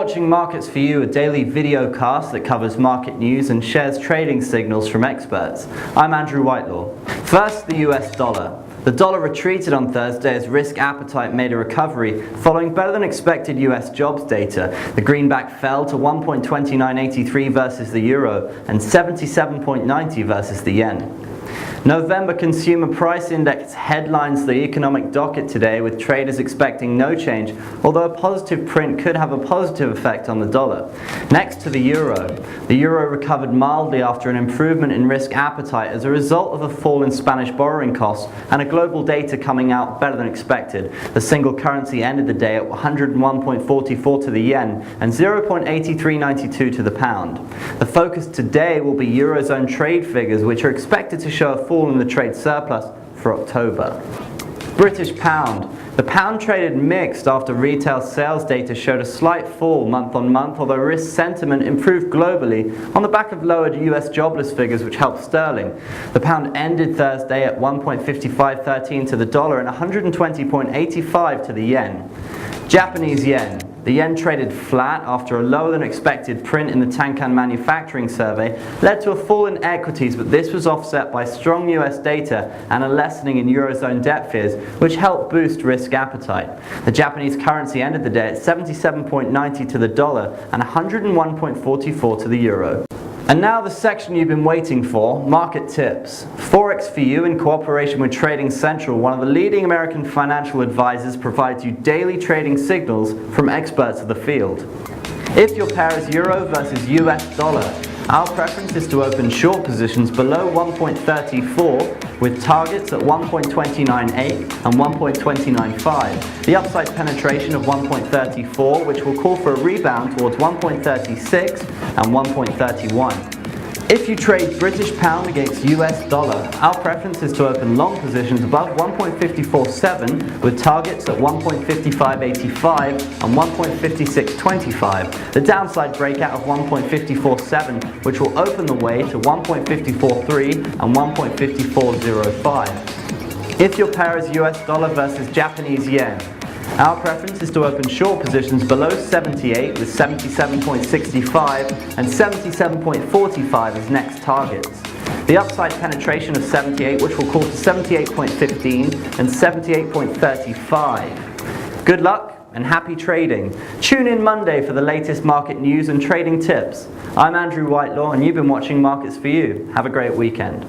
watching Markets for You, a daily video cast that covers market news and shares trading signals from experts. I'm Andrew Whitelaw. First, the US dollar. The dollar retreated on Thursday as risk appetite made a recovery following better than expected US jobs data. The greenback fell to 1.2983 versus the euro and 77.90 versus the yen. November Consumer Price Index headlines the economic docket today, with traders expecting no change, although a positive print could have a positive effect on the dollar. Next to the euro. The euro recovered mildly after an improvement in risk appetite as a result of a fall in Spanish borrowing costs and a global data coming out better than expected. The single currency ended the day at 101.44 to the yen and 0.8392 to the pound. The focus today will be Eurozone trade figures, which are expected to show a fall in the trade surplus for October. British pound. The pound traded mixed after retail sales data showed a slight fall month on month, although risk sentiment improved globally on the back of lowered US jobless figures, which helped sterling. The pound ended Thursday at 1.5513 to the dollar and 120.85 to the yen. Japanese yen. The yen traded flat after a lower than expected print in the Tankan manufacturing survey led to a fall in equities, but this was offset by strong US data and a lessening in Eurozone debt fears, which helped boost risk appetite. The Japanese currency ended the day at 77.90 to the dollar and 101.44 to the euro. And now the section you've been waiting for, market tips. Forex4you, in cooperation with Trading Central, one of the leading American financial advisors, provides you daily trading signals from experts of the field. If your pair is euro versus US dollar, our preference is to open short positions below 1.34 with targets at 1.298 and 1.295. The upside penetration of 1.34, which will call for a rebound towards 1.36 and 1.31. If you trade British pound against US dollar, our preference is to open long positions above 1.547 with targets at 1.5585 and 1.5625. The downside breakout of 1.54.7, which will open the way to 1.54.3 and 1.54.05. If your pair is US dollar versus Japanese yen, our preference is to open short positions below 78 with 77.65 and 77.45 as next targets. The upside penetration of 78, which will call to 78.15 and 78.35. Good luck and happy trading. Tune in Monday for the latest market news and trading tips. I'm Andrew Whitelaw and you've been watching Markets for You. Have a great weekend.